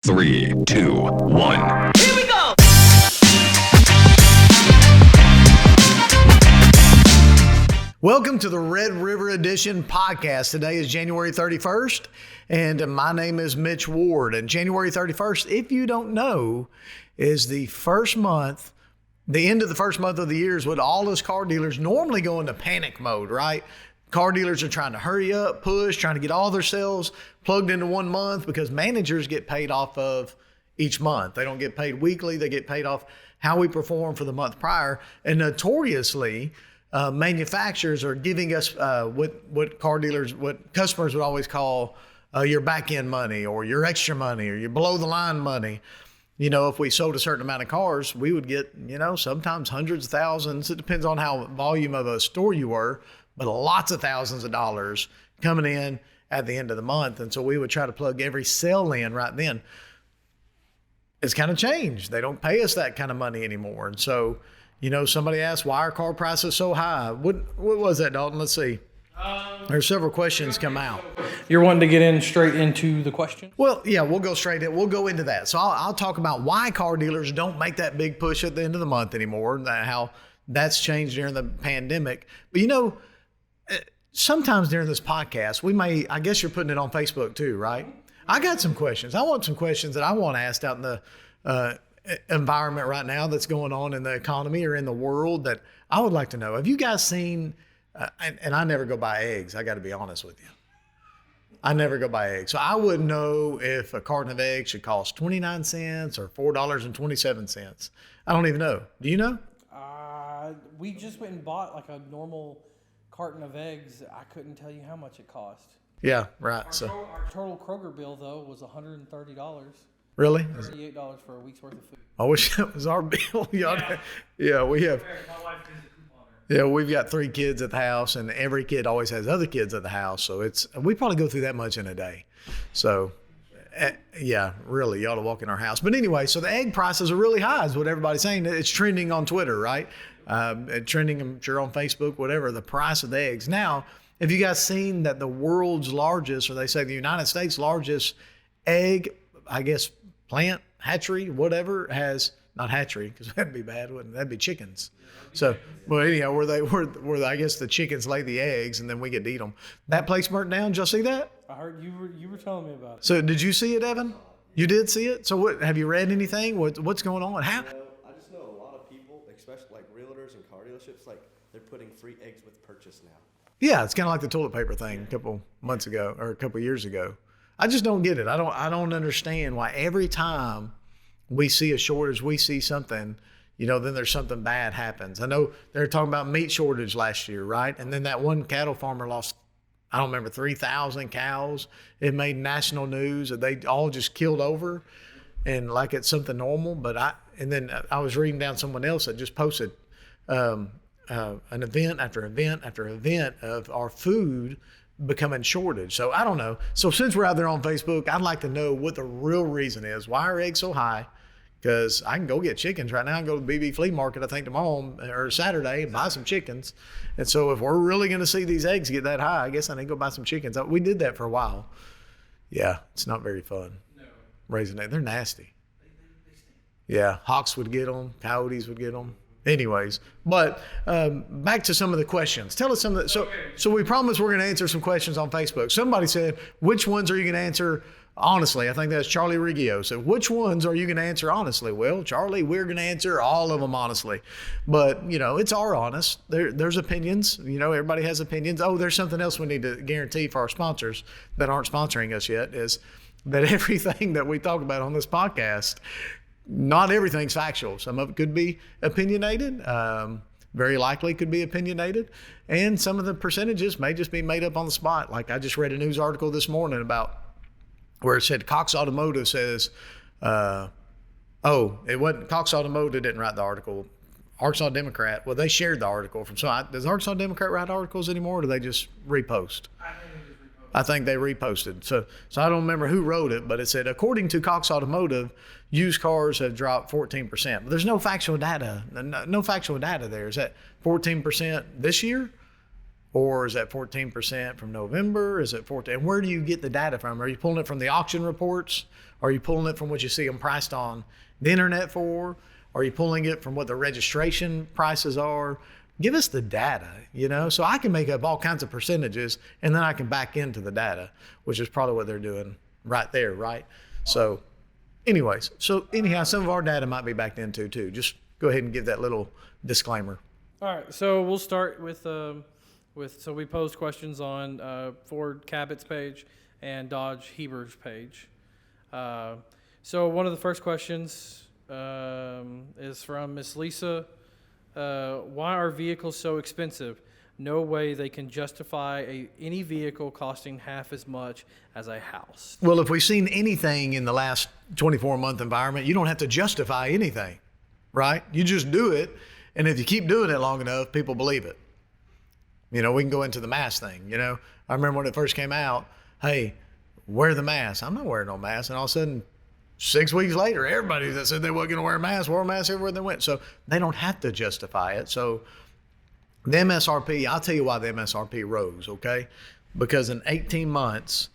3, 2, 1. Here we go! Welcome to the Red River Edition podcast. Today is January 31st, and my name is Mitch Ward. And January 31st, if you don't know, is the first month, the end of the first month of the year is when all us car dealers normally go into panic mode, right? Car dealers are trying to hurry up, push, trying to get all their sales plugged into 1 month because managers get paid off of each month. They don't get paid weekly. They get paid off how we perform for the month prior. And notoriously, manufacturers are giving us what customers would always call your back end money or your extra money or your below the line money. You know, if we sold a certain amount of cars, we would get, sometimes hundreds of thousands. It depends on how volume of a store you were, but lots of thousands of dollars coming in at the end of the month. And so we would try to plug every sale in right then. It's kind of changed. They don't pay us that kind of money anymore. And so, somebody asked, why are car prices so high? What was that, Dalton? Let's see. There's several questions come out. You're wanting to get in straight into the question? Well, yeah, we'll go straight in. We'll go into that. So I'll talk about why car dealers don't make that big push at the end of the month anymore, how that's changed during the pandemic. But, sometimes during this podcast, I guess you're putting it on Facebook too, right? I got some questions. I want some questions that I want asked out in the environment right now that's going on in the economy or in the world that I would like to know. Have you guys seen, and I never go buy eggs. I got to be honest with you. I never go buy eggs. So I wouldn't know if a carton of eggs should cost 29 cents or $4.27. I don't even know. Do you know? We just went and bought like a normal carton of eggs. I couldn't tell you how much it cost. Yeah, right. Our total Kroger bill, though, was $130. Really? $38 for a week's worth of food. I wish that was our bill. Yeah, we have. My wife is a couponer. Yeah, we've got 3 kids at the house, and every kid always has other kids at the house. So we probably go through that much in a day. So, yeah, really, you ought to walk in our house. But anyway, so the egg prices are really high is what everybody's saying. It's trending on Twitter, right? Trending, I'm sure, on Facebook, whatever, the price of the eggs. Now, have you guys seen that the world's largest, or they say the United States' largest egg, I guess, plant, hatchery, whatever, has, not hatchery, because that'd be bad, wouldn't it? That'd be chickens. So, well, anyhow, where I guess the chickens lay the eggs and then we get to eat them. That place burnt down. Did y'all see that? I heard you were telling me about it. So did you see it, Evan? You did see it? So what, have you read anything? What's going on? How? I just know a lot of people, especially like realtors and car dealerships, like they're putting free eggs with purchase now. Yeah, it's kind of like the toilet paper thing a couple months ago or a couple years ago. I just don't get it. I don't understand why every time we see a shortage, we see something, then there's something bad happens. I know they were talking about meat shortage last year, right? And then that one cattle farmer lost, I don't remember, 3,000 cows. It made national news that they all just killed over and like it's something normal. But I was reading down someone else that just posted an event after event after event of our food becoming shortage. So I don't know. So since we're out there on Facebook, I'd like to know what the real reason is. Why are eggs so high? Because I can go get chickens right now. I can go to the BB Flea Market, I think tomorrow or Saturday, and buy some chickens. And so if we're really going to see these eggs get that high, I guess I need to go buy some chickens. We did that for a while. Yeah, it's not very fun. No. Raising eggs. They're nasty. They stink. Yeah, hawks would get them. Coyotes would get them. Anyways, but back to some of the questions. Tell us some of the, so we promised we're going to answer some questions on Facebook. Somebody said, which ones are you going to answer honestly? I think that's Charlie Riggio. So which ones are you going to answer honestly? Well, Charlie, we're going to answer all of them honestly. But, it's our honest. There's opinions. Everybody has opinions. Oh, there's something else we need to guarantee for our sponsors that aren't sponsoring us yet is that everything that we talk about on this podcast, not everything's factual. Some of it could be opinionated, very likely could be opinionated, and some of the percentages may just be made up on the spot. Like I just read a news article this morning about where it said Cox Automotive says, it wasn't Cox Automotive didn't write the article. Arkansas Democrat, well, they shared the article from does Arkansas Democrat write articles anymore, or do they just repost? I think they reposted. So I don't remember who wrote it, but it said, according to Cox Automotive, used cars have dropped 14%. But there's no factual data. No factual data there. Is that 14% this year? Or is that 14% from November? Is it 14? And where do you get the data from? Are you pulling it from the auction reports? Are you pulling it from what you see them priced on the internet for? Are you pulling it from what the registration prices are? Give us the data, so I can make up all kinds of percentages and then I can back into the data, which is probably what they're doing right there, right? So anyways, anyhow, some of our data might be backed into too. Just go ahead and give that little disclaimer. All right, so we'll start with so we posed questions on Ford Cabot's page and Dodge Heber's page. So one of the first questions is from Miss Lisa. Why are vehicles so expensive? No way they can justify any vehicle costing half as much as a house. Well, if we've seen anything in the last 24-month environment, you don't have to justify anything, right? You just do it. And if you keep doing it long enough, people believe it. We can go into the mask thing. I remember when it first came out, hey, wear the mask. I'm not wearing no mask. And all of a sudden, 6 weeks later, everybody that said they weren't going to wear a mask wore a mask everywhere they went. So they don't have to justify it. So the MSRP, I'll tell you why the MSRP rose, okay? Because in 18 months,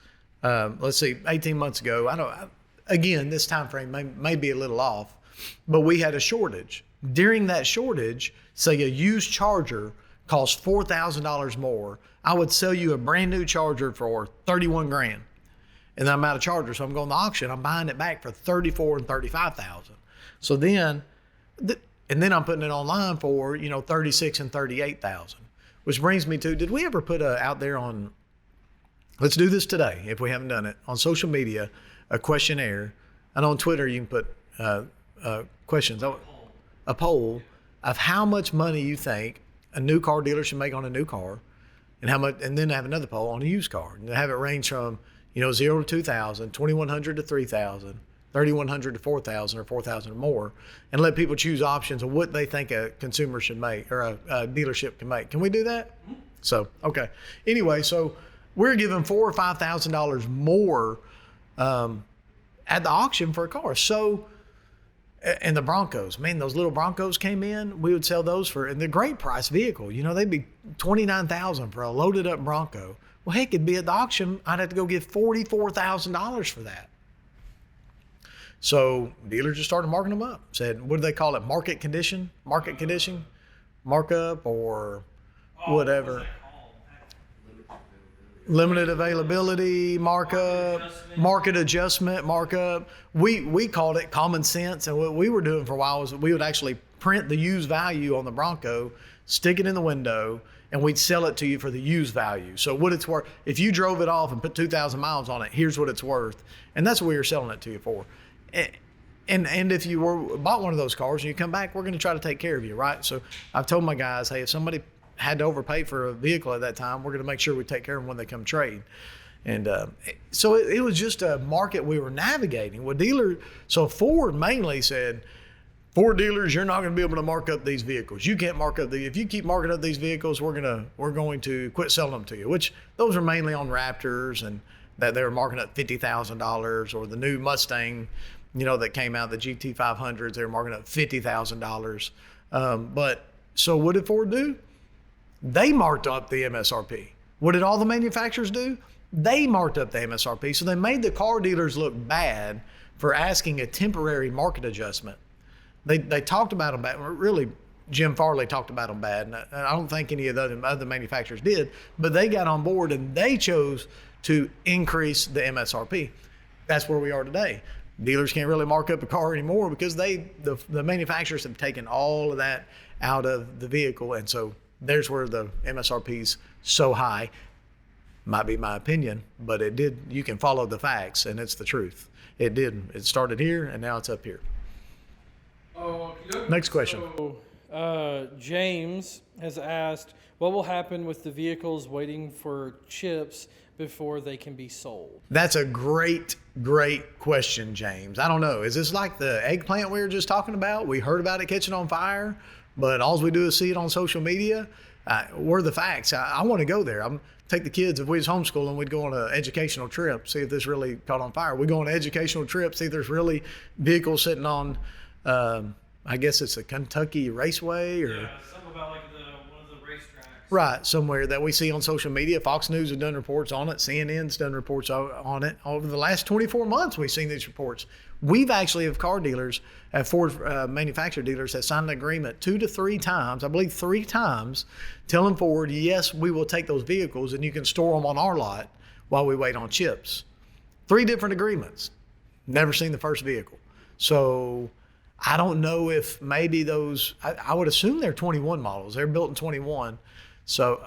18 months ago, again, this time frame may be a little off, but we had a shortage. During that shortage, say a used charger cost $4,000 more, I would sell you a brand new charger for $31,000. And I'm out of charger, so I'm going to auction. I'm buying it back for $34,000 and $35,000. So then, and then I'm putting it online for $36,000 and $38,000. Which brings me to, did we ever put out there on? Let's do this today if we haven't done it on social media, a questionnaire, and on Twitter you can put questions, a poll of how much money you think a new car dealer should make on a new car, and how much, and then have another poll on a used car, and have it range from 0 to 2,000, 2,100 to 3,000, 3,100 to 4,000, or 4,000 or more, and let people choose options of what they think a consumer should make or a dealership can make. Can we do that? So, okay. Anyway, so we're giving $4,000 or $5,000 more at the auction for a car. So, and the Broncos, man, those little Broncos came in. We would sell those and they're great price vehicle. They'd be $29,000 for a loaded up Bronco. Well, heck, it'd be at the auction. I'd have to go get $44,000 for that. So dealers just started marking them up. Said, what do they call it? Market condition, markup, or whatever. Limited availability, markup, market adjustment, markup. We called it common sense. And what we were doing for a while was we would actually print the used value on the Bronco, stick it in the window, and we'd sell it to you for the used value. So what it's worth, if you drove it off and put 2,000 miles on it, here's what it's worth. And that's what we were selling it to you for. And if you bought one of those cars and you come back, we're going to try to take care of you, right? So I've told my guys, hey, if somebody had to overpay for a vehicle at that time, we're going to make sure we take care of them when they come trade. And so it was just a market we were navigating. So Ford mainly said, Ford dealers, you're not going to be able to mark up these vehicles. You can't mark up if you keep marking up these vehicles, we're going to quit selling them to you. Which those are mainly on Raptors, and that they were marking up $50,000, or the new Mustang, that came out, the GT500s, they were marking up $50,000. But so what did Ford do? They marked up the MSRP. What did all the manufacturers do? They marked up the MSRP. So they made the car dealers look bad for asking a temporary market adjustment. They talked about them bad. Really, Jim Farley talked about them bad. And I don't think any of the other manufacturers did, but they got on board and they chose to increase the MSRP. That's where we are today. Dealers can't really mark up a car anymore because the manufacturers have taken all of that out of the vehicle. And so there's where the MSRP's so high. Might be my opinion, but it did. You can follow the facts, and it's the truth. It did. It started here, and now it's up here. Next question. So, James has asked, what will happen with the vehicles waiting for chips before they can be sold? That's a great question, James. I don't know. Is this like the eggplant we were just talking about? We heard about it catching on fire, but all we do is see it on social media. Where are the facts? I want to go there. I'm take the kids. If we was homeschooling, we'd go on an educational trip, see if this really caught on fire. We go on an educational trip, see if there's really vehicles sitting on, I guess it's a Kentucky Raceway, or something about like one of the racetracks. Right, somewhere that we see on social media. Fox News has done reports on it. CNN's done reports on it. Over the last 24 months, we've seen these reports. We've actually, of car dealers, Ford manufacturer dealers, have signed an agreement 2 to 3 times, I believe 3 times, telling Ford, yes, we will take those vehicles and you can store them on our lot while we wait on chips. 3 different agreements. Never seen the first vehicle. So I don't know if maybe those, I would assume they're 21 models. They're built in 21. So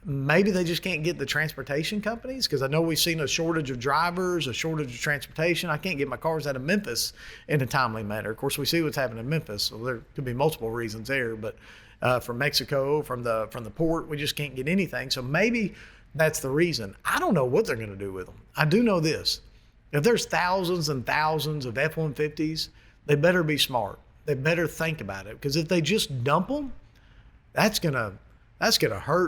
maybe they just can't get the transportation companies, because I know we've seen a shortage of drivers, a shortage of transportation. I can't get my cars out of Memphis in a timely manner. Of course, we see what's happening in Memphis, so there could be multiple reasons there. But from Mexico, from the port, we just can't get anything. So maybe that's the reason. I don't know what they're going to do with them. I do know this. If there's thousands and thousands of F-150s, they better be smart. They better think about it, because if they just dump them, that's gonna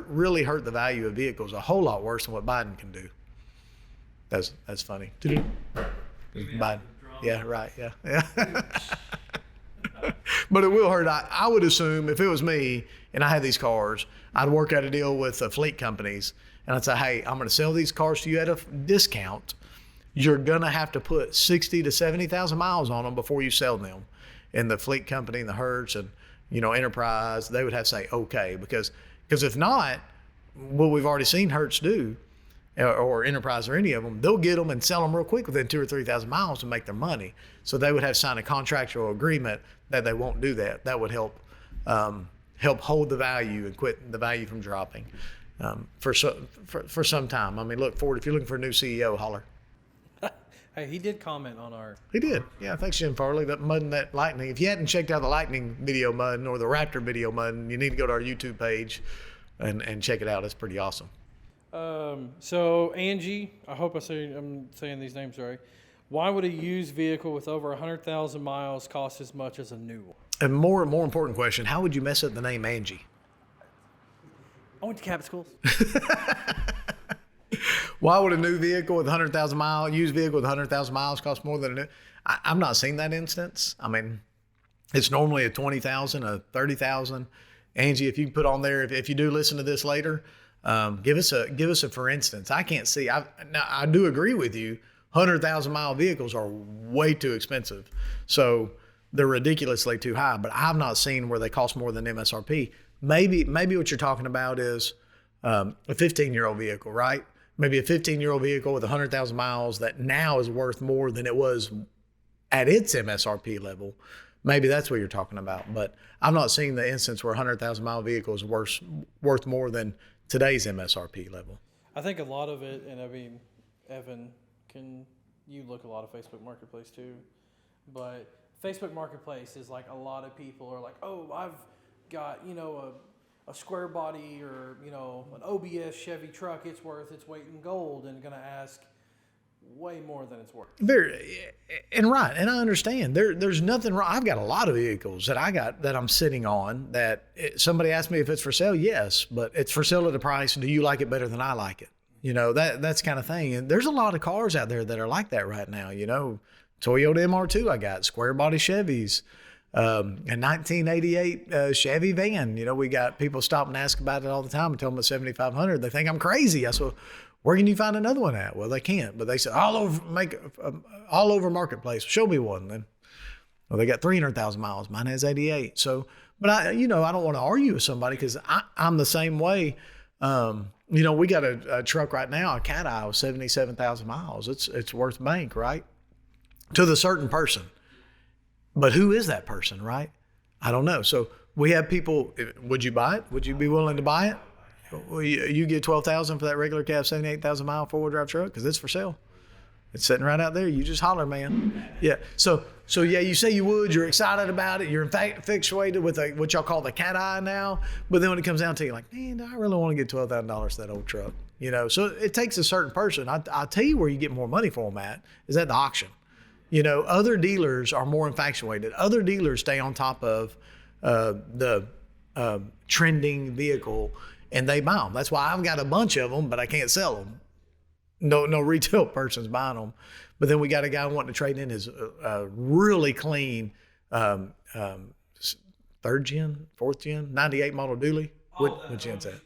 really hurt the value of vehicles a whole lot worse than what Biden can do. That's funny. Biden. Yeah, right. Yeah. But it will hurt. I would assume if it was me and I had these cars, I'd work out a deal with the fleet companies and I'd say, hey, I'm going to sell these cars to you at a discount. You're going to have to put 60 to 70,000 miles on them before you sell them. And the fleet company and the Hertz and, Enterprise, they would have to say, okay, because if not, what we've already seen Hertz do, or Enterprise or any of them, they'll get them and sell them real quick within 2,000 or 3,000 miles to make their money. So they would have signed a contractual agreement that they won't do that. That would help hold the value and quit the value from dropping for some time. I mean, look, Ford, if you're looking for a new CEO, holler. Hey, he did comment on our. He did. Yeah, thanks, Jim Farley. That Mud and that Lightning. If you hadn't checked out the Lightning video Mud or the Raptor video Mud, you need to go to our YouTube page and check it out. It's pretty awesome. So Angie, I hope I'm saying these names right. Why would a used vehicle with over 100,000 miles cost as much as a new one? And more important question: how would you mess up the name Angie? I went to Cabot schools. Why would a new vehicle with 100,000 miles, used vehicle with 100,000 miles cost more than a new? I've not seen that instance. I mean, it's normally a 20,000, a 30,000. Angie, if you can put on there, if you do listen to this later, give us a for instance. I can't see. Now I do agree with you. 100,000 mile vehicles are way too expensive, so they're ridiculously too high. But I've not seen where they cost more than MSRP. Maybe what you're talking about is a 15-year-old vehicle, right? Maybe a 15-year-old vehicle with 100,000 miles that now is worth more than it was at its MSRP level. Maybe that's what you're talking about. But I've not seen the instance where a 100,000 mile vehicle is worth more than today's MSRP level. I think a lot of it, and I mean, Evan, you look a lot of Facebook Marketplace too, but Facebook Marketplace is like a lot of people are like, oh, I've got, a square body or, an OBS Chevy truck, it's worth its weight in gold, and going to ask way more than it's worth. And I understand. There's nothing wrong. I've got a lot of vehicles that I'm sitting on that somebody asked me if it's for sale. Yes, but it's for sale at a price. Do you like it better than I like it? That's kind of thing. And there's a lot of cars out there that are like that right now. Toyota MR2 I got, square body Chevys. A 1988 Chevy van. We got people stop and ask about it all the time and tell them it's 7,500. They think I'm crazy. I said, where can you find another one at? Well, they can't, but they said all over Marketplace. Show me one then. Well, they got 300,000 miles. Mine has 88. So, but I don't want to argue with somebody because I'm the same way. We got a truck right now, a Cat Eye with 77,000 miles. It's worth bank, right? To the certain person. But who is that person, right? I don't know. So we have people. Would you buy it? Would you be willing to buy it? Well, you get $12,000 for that regular cab 78,000 mile 4-wheel drive truck because it's for sale. It's sitting right out there. You just holler, man. Yeah. So yeah, you say you would. You're excited about it. You're infatuated with what y'all call the Cat Eye now. But then when it comes down to you, like, man, I really want to get $12,000 for that old truck. So it takes a certain person. I'll tell you where you get more money for them at is at the auction. Other dealers are more infatuated. Other dealers stay on top of the trending vehicle, and they buy them. That's why I've got a bunch of them, but I can't sell them. No retail person's buying them. But then we got a guy wanting to trade in his really clean 3rd gen, 4th gen, 98 model dually. What gen's that?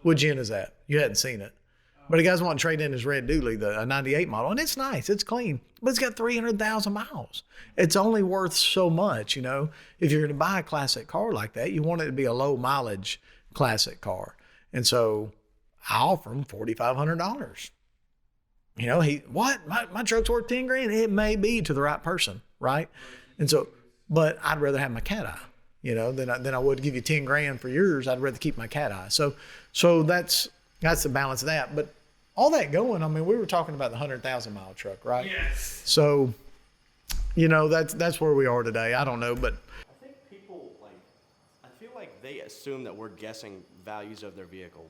What gen is that? You hadn't seen it. But the guy's wanting to trade in his red dually, a 98 model, and it's nice, it's clean, but it's got 300,000 miles. It's only worth so much, you know. If you're going to buy a classic car like that, you want it to be a low mileage classic car. And so I offer him $4,500. You know, my truck's worth 10 grand. It may be to the right person, right? And so, but I'd rather have my cat eye, you know, than I would give you 10 grand for yours. I'd rather keep my cat eye. So that's the balance of that. But all that going, I mean, we were talking about the 100,000 mile truck, right? Yes. So, you know, that's where we are today. I don't know, but I think people I feel like they assume that we're guessing values of their vehicle.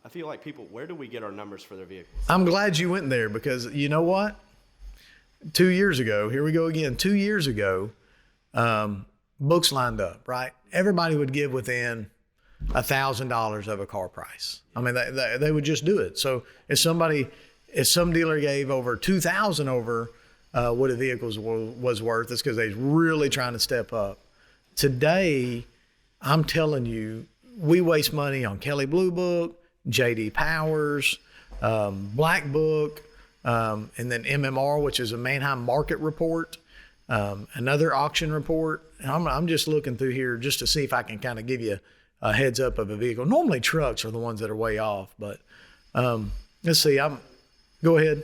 I feel like where do we get our numbers for their vehicles? I'm glad you went there because you know what? 2 years ago, here we go again. 2 years ago, books lined up, right? Everybody would give within $1,000 of a car price. I mean, they would just do it. So if some dealer gave over $2,000 over what a vehicle was worth, it's because they're really trying to step up. Today, I'm telling you, we waste money on Kelley Blue Book, J.D. Powers, Black Book, and then MMR, which is a Manheim Market Report, another auction report. And I'm just looking through here just to see if I can kind of give you a heads up of a vehicle. Normally trucks are the ones that are way off, but let's see. Go ahead.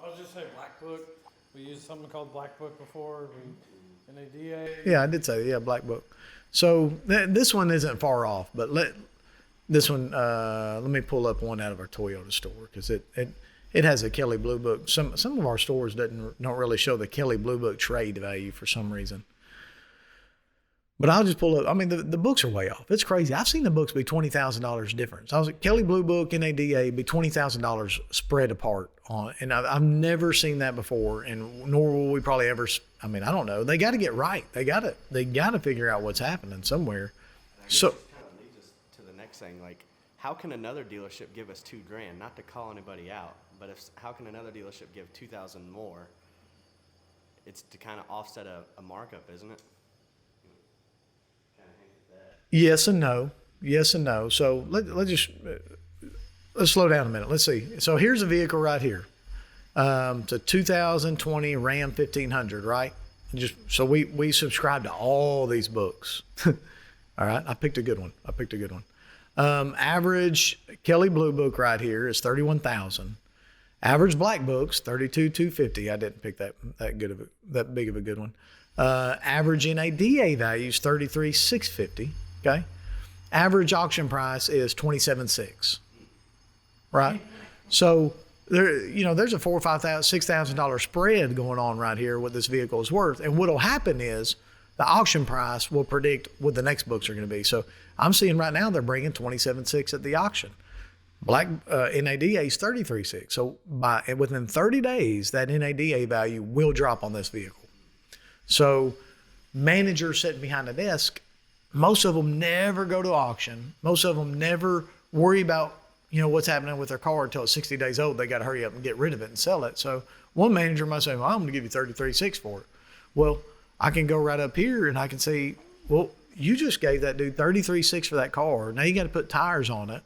I was just saying Black Book. We used something called Black Book before. NADA. Yeah, I did say Black Book. So this one isn't far off, but let me pull up one out of our Toyota store because it has a Kelley Blue Book. Some of our stores don't really show the Kelley Blue Book trade value for some reason. But I'll just pull up. I mean, the books are way off. It's crazy. I've seen the books be $20,000 difference. I was at Kelley Blue Book, NADA, be $20,000 spread apart on, and I've never seen that before, and nor will we probably ever. I mean, I don't know. They got to get right. They got to figure out what's happening somewhere. So This kind of leads us to the next thing. Like, how can another dealership give us $2,000? Not to call anybody out, but how can another dealership give $2,000 more? It's to kind of offset a markup, isn't it? yes and no. So let's slow down a minute. Let's see. So here's a vehicle right here. It's a 2020 Ram 1500, right? So we subscribe to all these books. All right. I picked a good one. Average Kelley Blue Book right here is 31,000. Average Black Book's 32,250. I didn't pick that big of a good one. Average NADA value is 33,650. Okay. Average auction price is 27,600. Right. So there's a $4,000 or $5,000, $6,000 spread going on right here what this vehicle is worth. And what'll happen is the auction price will predict what the next books are going to be. So I'm seeing right now they're bringing 27,600 at the auction. Black NADA is 33,600. So within 30 days, that NADA value will drop on this vehicle. So managers sitting behind the desk, most of them never go to auction. Most of them never worry about what's happening with their car until it's 60 days old. They got to hurry up and get rid of it and sell it. So one manager might say, well, I'm going to give you 33,600 for it. Well, I can go right up here and I can say, well, you just gave that dude 33,600 for that car. Now you got to put tires on it.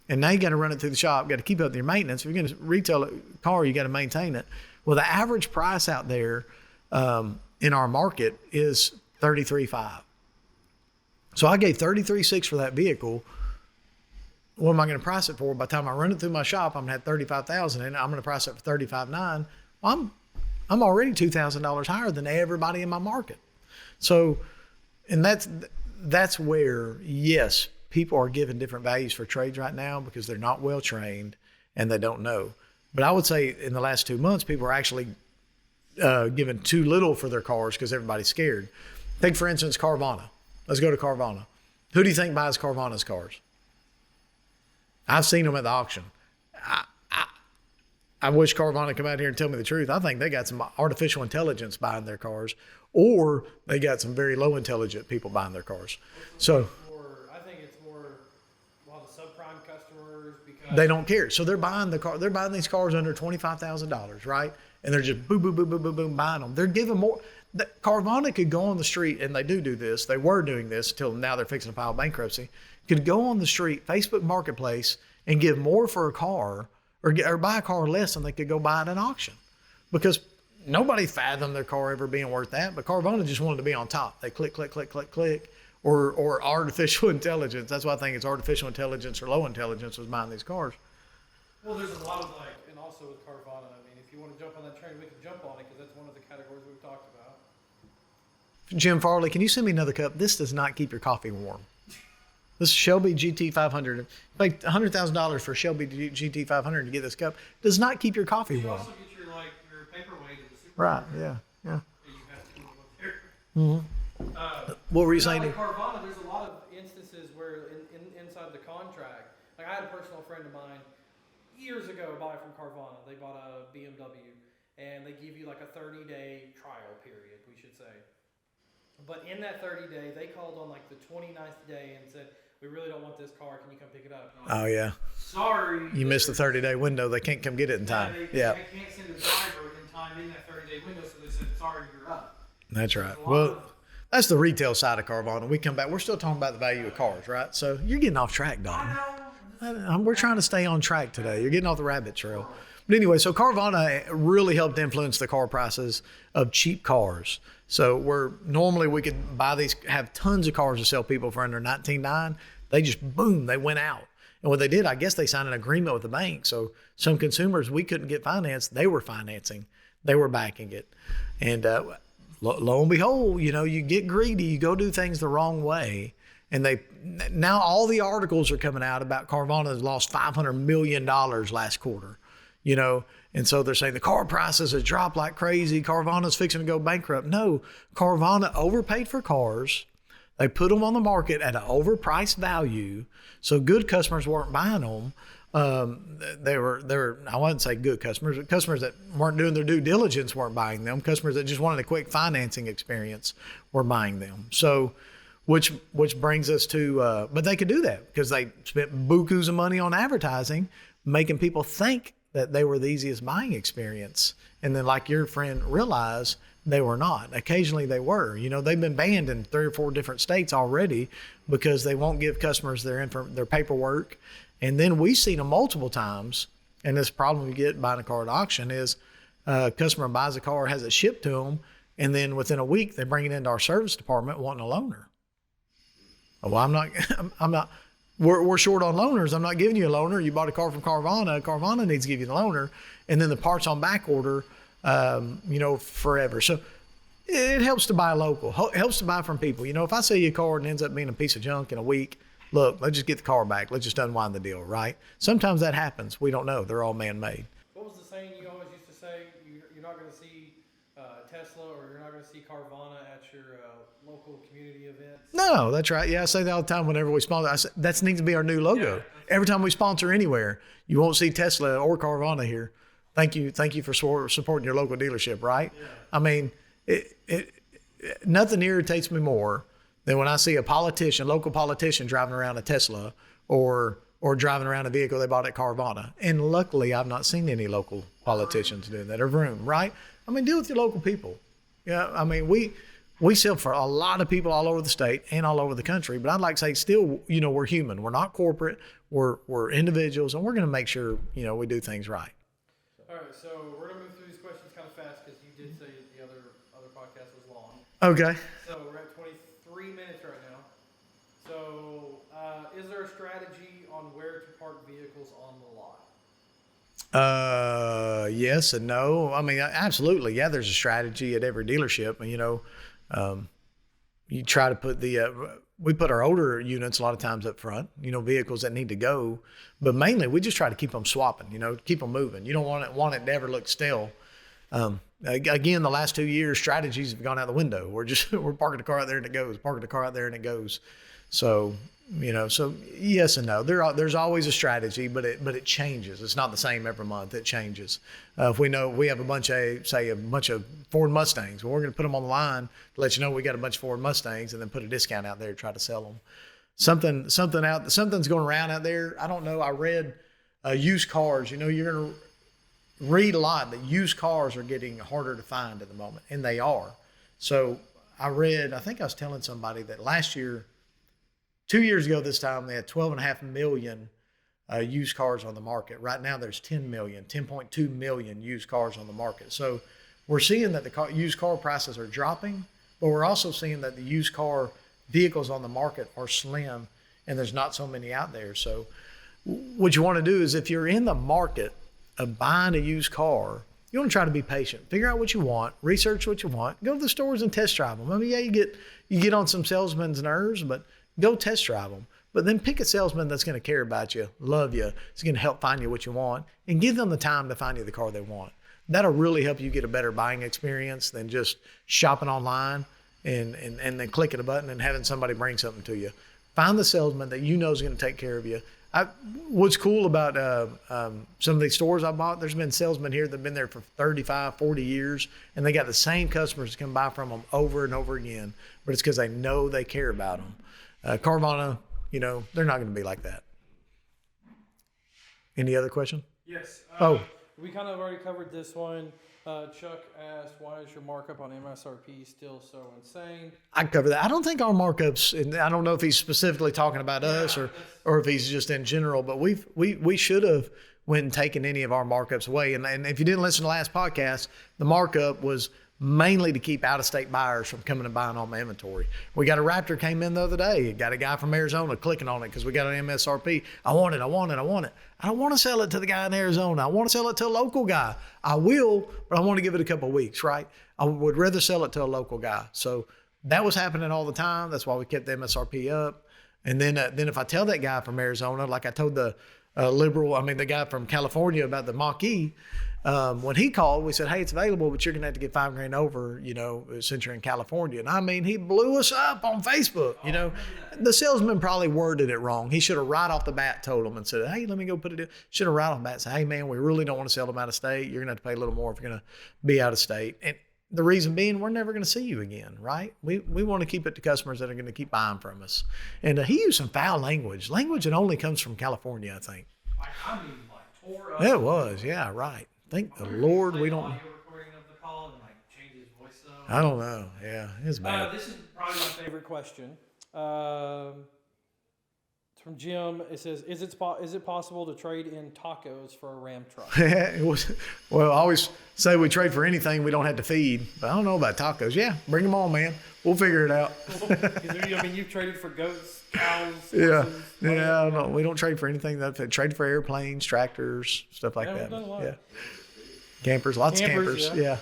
And now you got to run it through the shop, got to keep up with your maintenance. If you're going to retail a car, you got to maintain it. Well, the average price out there in our market is $33,500. So I gave $33,600 for that vehicle. What am I going to price it for? By the time I run it through my shop, I'm going to have $35,000 in it. I'm going to price it for $35,900. Well, I'm already $2,000 higher than everybody in my market. So, and that's where, yes, people are giving different values for trades right now because they're not well trained and they don't know. But I would say in the last 2 months, people are actually giving too little for their cars because everybody's scared. Take, for instance, Carvana. Let's go to Carvana. Who do you think buys Carvana's cars? I've seen them at the auction. I wish Carvana would come out here and tell me the truth. I think they got some artificial intelligence buying their cars, or they got some very low intelligent people buying their cars. So I think it's more the subprime customers because they don't care. So they're buying the car. They're buying these cars under $25,000, right? And they're just boom, boom, boom, boom, boom, boom, buying them. They're giving more. Carvana could go on the street, and they do this. They were doing this until now they're fixing to file bankruptcy. could go on the street, Facebook Marketplace, and give more for a car or buy a car less than they could go buy at an auction, because nobody fathomed their car ever being worth that. But Carvana just wanted to be on top. They click, or artificial intelligence. That's why I think it's artificial intelligence or low intelligence was buying these cars. Well, there's a lot of and also with Carvana, I mean, if you want to jump on that train, we can jump on it because that's one of the categories we've talked about. Jim Farley, can you send me another cup? This does not keep your coffee warm. This Shelby GT500. Paid $100,000 for a Shelby GT500 to get this cup. Does not keep your coffee You warm. also get your paperweight at the supermarket. Right, yeah. You have to keep them up there. What were you saying? Like Carvana, there's a lot of instances where inside the contract, like I had a personal friend of mine years ago buy from Carvana. They bought a BMW, and they give you like a 30-day trial period, we should say. But in that 30-day, they called on like the 29th day and said, "We really don't want this car. Can you come pick it up?" And I was Oh, yeah. sorry. You missed the 30-day window. They can't come get it in time. They Yeah, can't send a driver in time in that 30-day window, so they said, "Sorry, you're up." that's right. Well, that's the retail side of Carvana. We come back. We're still talking about the value of cars, right? So you're getting off track, Don. We're trying to stay on track today. You're getting off the rabbit trail. But anyway, so Carvana really helped influence the car prices of cheap cars. So normally we could have tons of cars to sell people for under $19,900. They just, boom, they went out. And what they did, I guess they signed an agreement with the bank. So some consumers, we couldn't get financed. They were financing. They were backing it. And lo and behold, you get greedy. You go do things the wrong way. And now all the articles are coming out about Carvana has lost $500 million last quarter, and so they're saying the car prices have dropped like crazy. Carvana's fixing to go bankrupt. No, Carvana overpaid for cars. They put them on the market at an overpriced value. So good customers weren't buying them. They were, I wouldn't say good customers, but customers that weren't doing their due diligence weren't buying them. Customers that just wanted a quick financing experience were buying them. So, which brings us to, but they could do that because they spent bukus of money on advertising, making people think that they were the easiest buying experience. And then like your friend realized, they were not. Occasionally they were. They've been banned in 3 or 4 different states already because they won't give customers their paperwork. And then we've seen them multiple times. And this problem you get buying a car at auction is a customer buys a car, has it shipped to them, and then within a week they bring it into our service department wanting a loaner. Well, I'm not. We're short on loaners. I'm not giving you a loaner. You bought a car from Carvana. Carvana needs to give you the loaner, and then the parts on back order, forever. So it helps to buy local. Helps to buy from people. If I sell you a car and it ends up being a piece of junk in a week, look, let's just get the car back. Let's just unwind the deal, right? Sometimes that happens. We don't know. They're all man-made. What was the saying you always used to say? You're not going to see Tesla or you're not going to see Carvana at your local community events? No, that's right. Yeah, I say that all the time whenever we sponsor. I say, that needs to be our new logo. Yeah, every time we sponsor anywhere, you won't see Tesla or Carvana here. Thank you for supporting your local dealership, right? Yeah. I mean, nothing irritates me more than when I see a local politician driving around a Tesla or driving around a vehicle they bought at Carvana. And luckily, I've not seen any local politicians doing that or Vroom, right? I mean, deal with your local people. Yeah, I mean, we sell for a lot of people all over the state and all over the country, but I'd like to say still, we're human. We're not corporate. We're individuals, and we're going to make sure, we do things right. All right, so we're going to move through these questions kind of fast because you did say the other podcast was long. Okay. So we're at 23 minutes right now. So is there a strategy on where to park vehicles on the lot? Yes and no. I mean, absolutely. Yeah, there's a strategy at every dealership. You try to put we put our older units a lot of times up front, vehicles that need to go, but mainly we just try to keep them swapping, keep them moving. You don't want it to ever look stale. Again, the last 2 years, strategies have gone out the window. We're parking the car out there and it goes, parking the car out there and it goes. So, so yes and no. There's always a strategy, but it changes. It's not the same every month. It changes. If we know we have a bunch of Ford Mustangs, well, we're going to put them on the line to let you know we got a bunch of Ford Mustangs, and then put a discount out there to try to sell them. Something's going around out there. I don't know. I read used cars. You're going to read a lot that used cars are getting harder to find at the moment, and they are. So I think I was telling somebody that last year, 2 years ago this time, they had 12.5 million used cars on the market. Right now, there's 10.2 million used cars on the market. So we're seeing that the used car prices are dropping, but we're also seeing that the used car vehicles on the market are slim, and there's not so many out there. So what you want to do is, if you're in the market of buying a used car, you want to try to be patient. Figure out what you want, research what you want, go to the stores and test drive them. I mean, yeah, you get on some salesmen's nerves, but go test drive them. But then pick a salesman that's going to care about you, love you, is going to help find you what you want, and give them the time to find you the car they want. That'll really help you get a better buying experience than just shopping online and then clicking a button and having somebody bring something to you. Find the salesman that you know is going to take care of you. What's cool about some of these stores I bought, there's been salesmen here that have been there for 35, 40 years, and they got the same customers that come buy from them over and over again, but it's because they know they care about them. Carvana, they're not going to be like that. Any other question? Yes. Oh. We kind of already covered this one. Chuck asked, why is your markup on MSRP still so insane? I can cover that. I don't think our markups, and I don't know if he's specifically talking about us or if he's just in general, but we should have went and taken any of our markups away. And if you didn't listen to the last podcast, the markup was mainly to keep out-of-state buyers from coming and buying all my inventory. We got a Raptor came in the other day. Got a guy from Arizona clicking on it because we got an MSRP. I want it. I don't want to sell it to the guy in Arizona. I want to sell it to a local guy. I will, but I want to give it a couple of weeks, right? I would rather sell it to a local guy. So that was happening all the time. That's why we kept the MSRP up. And then if I tell that guy from Arizona, like I told the the guy from California about the Mach-E, when he called, we said, hey, it's available, but you're going to have to get $5,000 over, since you're in California. And he blew us up on Facebook, The salesman probably worded it wrong. He should have right off the bat told them and said, hey, let me go put it in. Should have right off the bat said, hey, man, we really don't want to sell them out of state. You're going to have to pay a little more if you're going to be out of state. And the reason being, we're never going to see you again, right? We want to keep it to customers that are going to keep buying from us. And he used some foul language that only comes from California, I think. Tore up. It was, yeah, right. Thank the Lord we don't. Recording of the call and change his voice up. I don't know. Yeah, it's bad. This is probably my favorite question. It's from Jim. It says, "Is it possible to trade in tacos for a Ram truck?" Well, I always say we trade for anything we don't have to feed, but I don't know about tacos. Yeah, bring them on, man. We'll figure it out. You've traded for goats, cows. Yeah, horses, yeah. No, we don't trade for anything. Trade for airplanes, tractors, stuff like that. We've done a lot. Yeah. Campers, lots of campers. Yeah.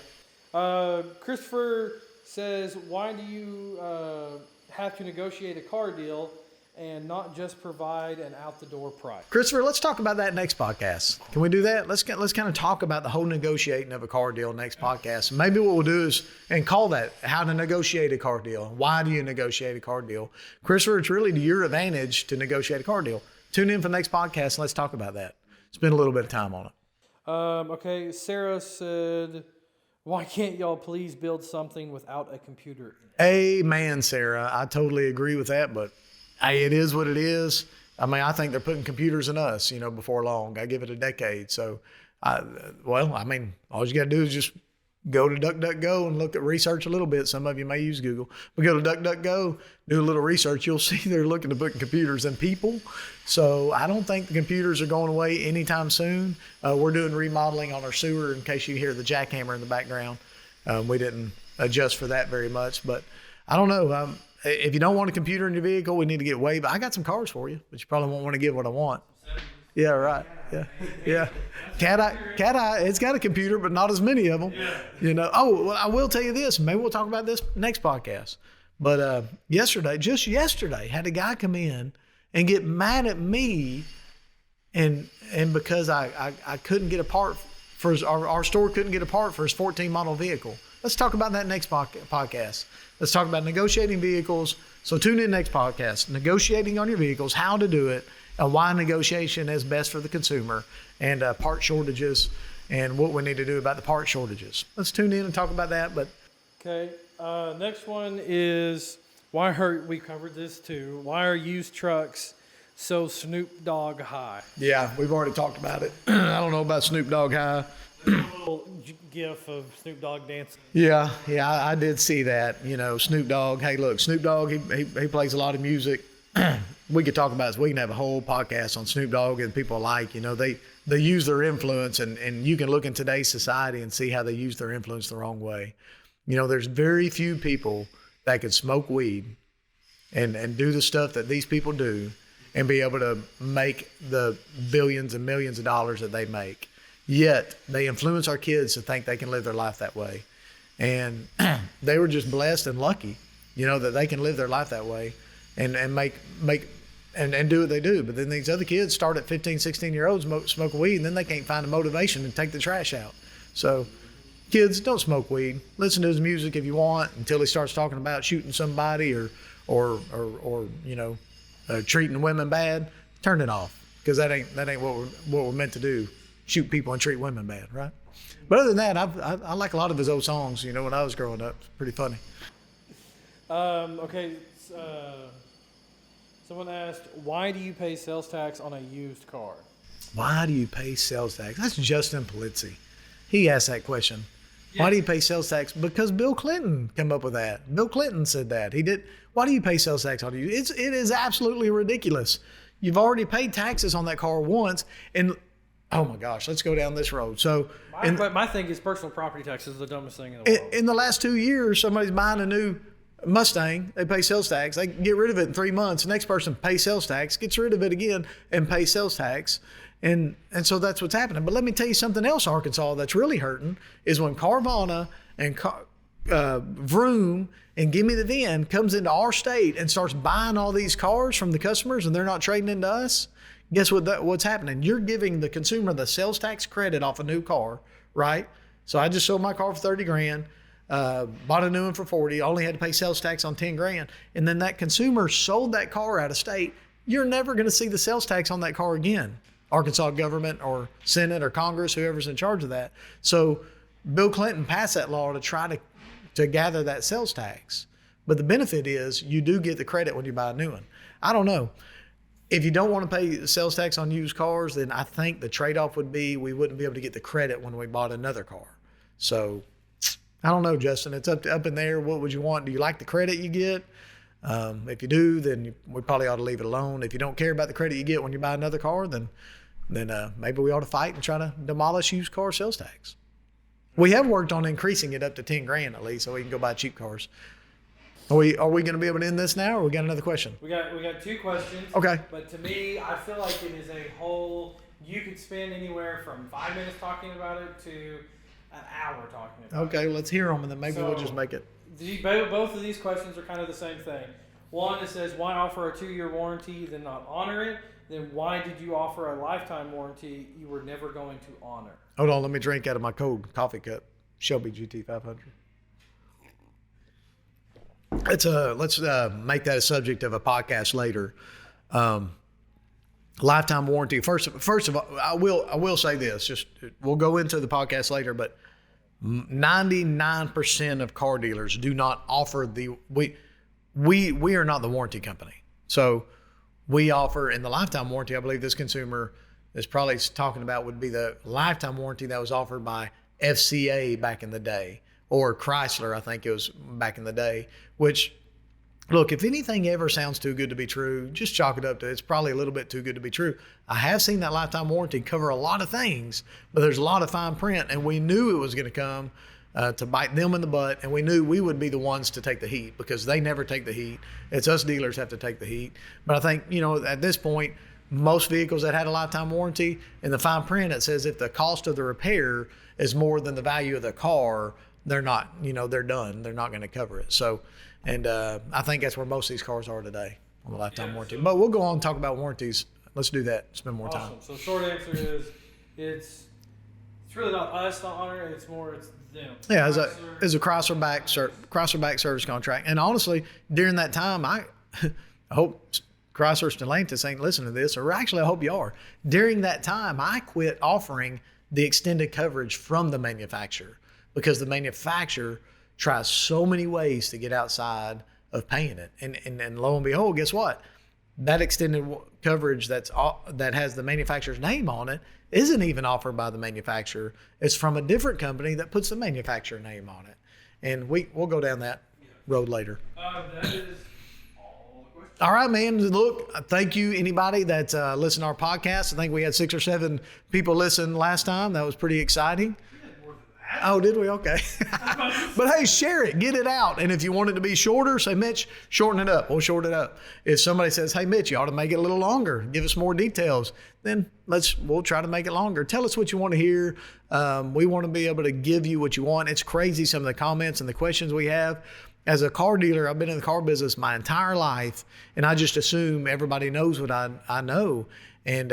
Christopher says, why do you have to negotiate a car deal and not just provide an out-the-door price? Christopher, let's talk about that next podcast. Can we do that? Let's kind of talk about the whole negotiating of a car deal next podcast. Maybe what we'll do is, and call that how to negotiate a car deal. Why do you negotiate a car deal? Christopher, it's really to your advantage to negotiate a car deal. Tune in for the next podcast and let's talk about that. Spend a little bit of time on it. Okay, Sarah said, why can't y'all please build something without a computer in it? Amen, Sarah. I totally agree with that, but hey, it is what it is. I think they're putting computers in us, before long. I give it a decade. So, all you got to do is just go to DuckDuckGo and research a little bit. Some of you may use Google, but go to DuckDuckGo, do a little research. You'll see they're looking to put computers in people. So I don't think the computers are going away anytime soon. We're doing remodeling on our sewer, in case you hear the jackhammer in the background. We didn't adjust for that very much, but I don't know. If you don't want a computer in your vehicle, we need to get but I got some cars for you, but you probably won't want to get what I want. Yeah, right. Yeah. Cat Eye, it's got a computer, but not as many of them. Oh, well, I will tell you this. Maybe we'll talk about this next podcast. But just yesterday, had a guy come in and get mad at me, and because I couldn't get a part for our store couldn't get a part for his 14 model vehicle. Let's talk about that next podcast. Let's talk about negotiating vehicles. So tune in next podcast. Negotiating on your vehicles, how to do it, and why negotiation is best for the consumer, and part shortages, and what we need to do about the part shortages. Let's tune in and talk about that. But okay, next one is we covered this too. Why are used trucks so Snoop Dogg high? Yeah, we've already talked about it. I don't know about Snoop Dogg high. There's a little gif of Snoop Dogg dancing. Yeah, I did see that. Snoop Dogg. Hey, look, Snoop Dogg. He plays a lot of music. we could talk about is we can have a whole podcast on Snoop Dogg and people alike. You know, they use their influence, and you can look in today's society and see how they use their influence the wrong way. You know, there's very few people that can smoke weed and do the stuff that these people do and be able to make the billions and millions of dollars that they make. Yet they influence our kids to think they can live their life that way. And they were just blessed and lucky, you know, that they can live their life that way and make and do what they do. But then these other kids start at 15, 16-year-olds smoking weed, and then they can't find a motivation to take the trash out. So kids, don't smoke weed. Listen to his music if you want until he starts talking about shooting somebody or you know, treating women bad. Turn it off, because that ain't what we're meant to do. Shoot people and treat women bad, right? But other than that, I like a lot of his old songs. You know, when I was growing up, it's pretty funny. Okay. Someone asked, why do you pay sales tax on a used car? Why do you pay sales tax? That's Justin Polizzi. He asked that question. Why do you pay sales tax? Because Bill Clinton came up with that. Bill Clinton said that. He did. Why do you pay sales tax on it? It is absolutely ridiculous. You've already paid taxes on that car once, and oh my gosh, let's go down this road. So, My thing is personal property tax is the dumbest thing in the world. In the last 2 years, somebody's buying a new Mustang, they pay sales tax. They get rid of it in 3 months. The next person pays sales tax, gets rid of it again, and pays sales tax. And so that's what's happening. But let me tell you something else, Arkansas, that's really hurting is when Carvana and Vroom and Gimme the VIN comes into our state and starts buying all these cars from the customers, and they're not trading into us. Guess what's happening? You're giving the consumer the sales tax credit off a new car, right? So I just sold my car for $30,000, bought a new one for $40,000, only had to pay sales tax on $10,000, and then that consumer sold that car out of state. You're never going to see the sales tax on that car again. Arkansas government or Senate or Congress, whoever's in charge of that. So Bill Clinton passed that law to try to gather that sales tax. But the benefit is you do get the credit when you buy a new one. I don't know. If you don't want to pay sales tax on used cars, then I think the trade-off would be we wouldn't be able to get the credit when we bought another car. So I don't know, Justin. It's up in there. What would you want? Do you like the credit you get? If you do, then we probably ought to leave it alone. If you don't care about the credit you get when you buy another car, then maybe we ought to fight and try to demolish used car sales tax. We have worked on increasing it up to $10,000 at least, so we can go buy cheap cars. Are we going to be able to end this now, or we got another question? We got 2 questions. Okay. But to me, I feel like it is a whole. You could spend anywhere from 5 minutes talking about it to an hour talking about it. Okay, let's hear them, and then maybe we'll just make it. Both of these questions are kind of the same thing. One, it says, why offer a 2-year warranty, then not honor it? Then why did you offer a lifetime warranty you were never going to honor? Hold on, let me drink out of my cold coffee cup. Shelby GT500. Let's make that a subject of a podcast later. Lifetime warranty. First of all, I will say this. Just we'll go into the podcast later, but 99% of car dealers do not offer we are not the warranty company. So we offer in the lifetime warranty. I believe this consumer is probably talking about would be the lifetime warranty that was offered by FCA back in the day, or Chrysler, I think it was back in the day, which, look, if anything ever sounds too good to be true, just chalk it up to it's probably a little bit too good to be true. I have seen that lifetime warranty cover a lot of things, but there's a lot of fine print, and we knew it was going to come to bite them in the butt, and we knew we would be the ones to take the heat because they never take the heat. It's us dealers have to take the heat. But I think, at this point, most vehicles that had a lifetime warranty, in the fine print, it says if the cost of the repair is more than the value of the car, they're not, they're done. They're not going to cover it. So, and I think that's where most of these cars are today on the lifetime warranty. But we'll go on and talk about warranties. Let's do that. Spend more time. So short answer is it's really not us not honoring it. It's them. Yeah, as a Chrysler back service contract. And honestly, during that time, I hope Chrysler Stellantis ain't listening to this, or actually I hope you are. During that time, I quit offering the extended coverage from the manufacturer because the manufacturer tries so many ways to get outside of paying it. And lo and behold, guess what? That extended coverage that has the manufacturer's name on it isn't even offered by the manufacturer. It's from a different company that puts the manufacturer name on it. And we'll go down that road later. That is all the questions. All right, man. Look, thank you, anybody that listened to our podcast. I think we had 6 or 7 people listen last time. That was pretty exciting. Oh, did we? Okay. But hey, share it. Get it out. And if you want it to be shorter, say, Mitch, shorten it up. We'll shorten it up. If somebody says, hey, Mitch, you ought to make it a little longer, give us more details, then we'll try to make it longer. Tell us what you want to hear. We want to be able to give you what you want. It's crazy, some of the comments and the questions we have. As a car dealer, I've been in the car business my entire life, and I just assume everybody knows what I know. And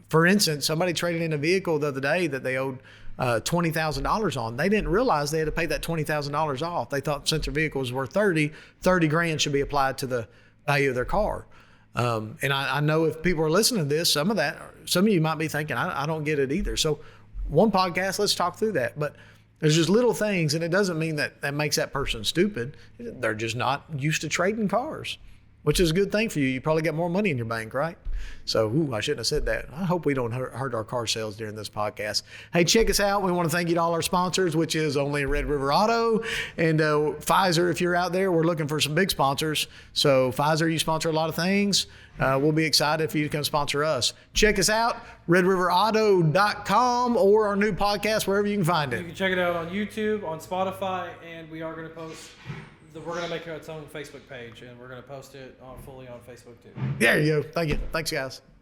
for instance, somebody traded in a vehicle the other day that they owed $20,000 on. They didn't realize they had to pay that $20,000 off. They thought since their vehicle was worth 30 grand should be applied to the value of their car. And I know if people are listening to this, some of you might be thinking, I don't get it either. So one podcast, let's talk through that. But there's just little things, and it doesn't mean that makes that person stupid. They're just not used to trading cars, which is a good thing for you. You probably got more money in your bank, right? So, I shouldn't have said that. I hope we don't hurt our car sales during this podcast. Hey, check us out. We want to thank you to all our sponsors, which is only Red River Auto and Pfizer. If you're out there, we're looking for some big sponsors. So Pfizer, you sponsor a lot of things. We'll be excited for you to come sponsor us. Check us out, redriverauto.com, or our new podcast, wherever you can find You it. can check it out on YouTube, on Spotify, and we are going to post. We're going to make its own Facebook page, and we're going to post it fully on Facebook too. There you go. Thank you. Thanks, guys.